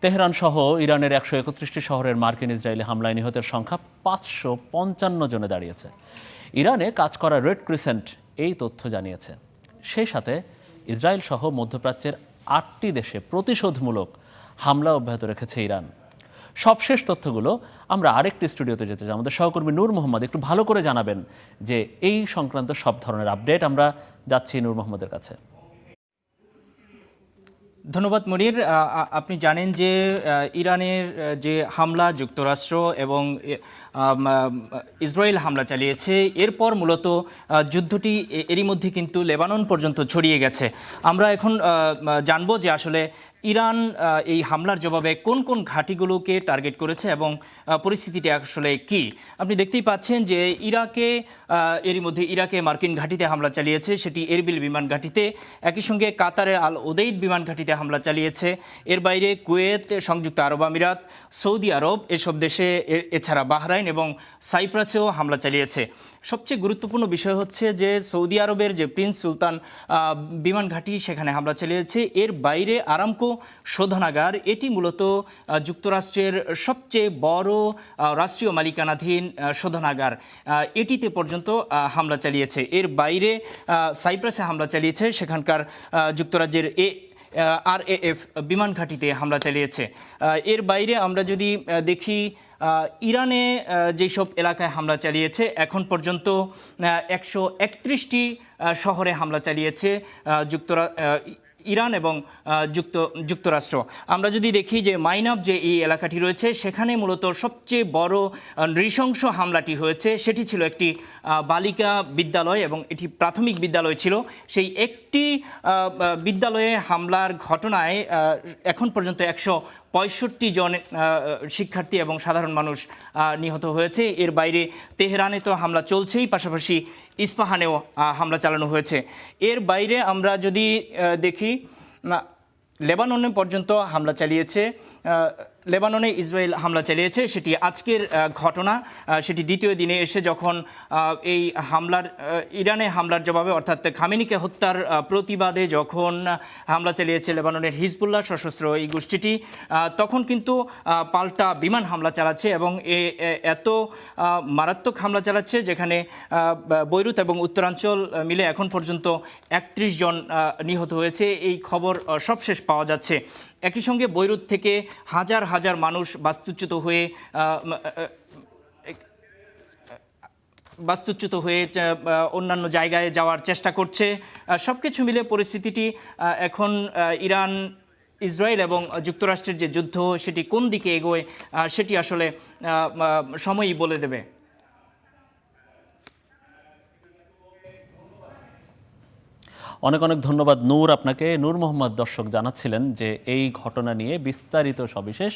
Tehran সহ ইরানের ১৩১টি শহরের মার্কিন ইসরায়েলি হামলায় নিহতের সংখ্যা ৫৫৫ জনে দাঁড়িয়েছে। ইরানে কাজ করা রেড ক্রিসেন্ট এই তথ্য জানিয়েছে। সেই সাথে ইসরায়েল সহ মধ্যপ্রাচ্যের ৮টি দেশে প্রতিশোধমূলক হামলা অব্যাহত রেখেছে ইরান। সবশেষ তথ্যগুলো আমরা আরেকটি স্টুডিওতে যেতে চাই। আমাদের সহকর্মী নূর মোহাম্মদ একটু ভালো করে জানাবেন যে এই সংক্রান্ত সব ধরনের আপডেট। আমরা যাচ্ছি নূর মোহাম্মদের কাছে। ধন্যবাদ মনির। আপনি জানেন যে ইরানের যে হামলা যুক্তরাষ্ট্র এবং ইসরায়েল হামলা চালিয়েছে, এরপর মূলত যুদ্ধটি এরই মধ্যে কিন্তু লেবানন পর্যন্ত ছড়িয়ে গেছে। আমরা এখন জানবো যে আসলে ইরান এই হামলার জবাবে কোন কোন ঘাঁটিগুলোকে টার্গেট করেছে এবং পরিস্থিতিটি আসলে কি। আপনি দেখতেই পাচ্ছেন যে এরই মধ্যে ইরাকে মার্কিন ঘাঁটিতে হামলা চালিয়েছে, সেটি এরবিল বিমান ঘাঁটিতে। একই সঙ্গে কাতারের আল ওদেইদ বিমান ঘাঁটিতে হামলা চালিয়েছে। এর বাইরে কুয়েত, সংযুক্ত আরব আমিরাত, সৌদি আরব এসব দেশে, এছাড়া বাহরাইন এবং সাইপ্রাসেও হামলা চালিয়েছে। সবচেয়ে গুরুত্বপূর্ণ বিষয় হচ্ছে যে সৌদি আরবের যে প্রিন্স সুলতান বিমান ঘাঁটি, সেখানে হামলা চালিয়েছে। এর বাইরে আরামকো শোধনাগার, এটি মূলত যুক্তরাষ্ট্রের সবচেয়ে বড় রাষ্ট্রীয় মালিকানাধীন শোধনাগার, এটিতে পর্যন্ত হামলা চালিয়েছে। এর বাইরে সাইপ্রাসে হামলা চালিয়েছে, সেখানকার যুক্তরাজ্যের RAF বিমান ঘাঁটিতে হামলা চালিয়েছে। এর বাইরে আমরা যদি দেখি ইরানে যেসব এলাকায় হামলা চালিয়েছে, এখন পর্যন্ত ১৩১টি শহরে হামলা চালিয়েছে ইরান এবং যুক্তরাষ্ট্র। আমরা যদি দেখি যে মাইনাব যে এই এলাকাটি রয়েছে, সেখানে মূলত সবচেয়ে বড় নৃশংস হামলাটি হয়েছে। সেটি ছিল একটি বালিকা বিদ্যালয় এবং এটি প্রাথমিক বিদ্যালয় ছিল। সেই একটি বিদ্যালয়ে হামলার ঘটনায় এখন পর্যন্ত ১৬৫ জন শিক্ষার্থী এবং সাধারণ মানুষ নিহত হয়েছে। এর বাইরে তেহরানে তো হামলা চলছেই, পাশাপাশি ইস্পাহানেও হামলা চালানো হয়েছে। এর বাইরে আমরা যদি দেখি, লেবাননে পর্যন্ত হামলা চালিয়েছে। লেবাননে ইসরায়েল হামলা চালিয়েছে, সেটি আজকের ঘটনা। সেটি দ্বিতীয় দিনে এসে যখন এই ইরানে হামলার জবাবে, অর্থাৎ খামেনিকে হত্যার প্রতিবাদে যখন হামলা চালিয়েছে লেবাননের হিজবুল্লাহ সশস্ত্র এই গোষ্ঠীটি, তখন কিন্তু পাল্টা বিমান হামলা চালাচ্ছে এবং এত মারাত্মক হামলা চালাচ্ছে যেখানে বৈরুত এবং উত্তরাঞ্চল মিলে এখন পর্যন্ত ৩১ জন নিহত হয়েছে, এই খবর সবশেষ পাওয়া যাচ্ছে। একই সঙ্গে বৈরুত থেকে হাজার হাজার মানুষ বাস্তুচ্যুত হয়ে অন্যান্য জায়গায় যাওয়ার চেষ্টা করছে। সব কিছু মিলে পরিস্থিতিটি এখন ইরান, ইসরায়েল এবং যুক্তরাষ্ট্রের যে যুদ্ধ, সেটি কোন দিকে এগোয় সেটি আসলে সময়ই বলে দেবে। অনেক অনেক ধন্যবাদ নূর আপনাকে। নূর মোহাম্মদ দর্শক জানাচ্ছিলেন যে এই ঘটনা নিয়ে বিস্তারিত সবিশেষ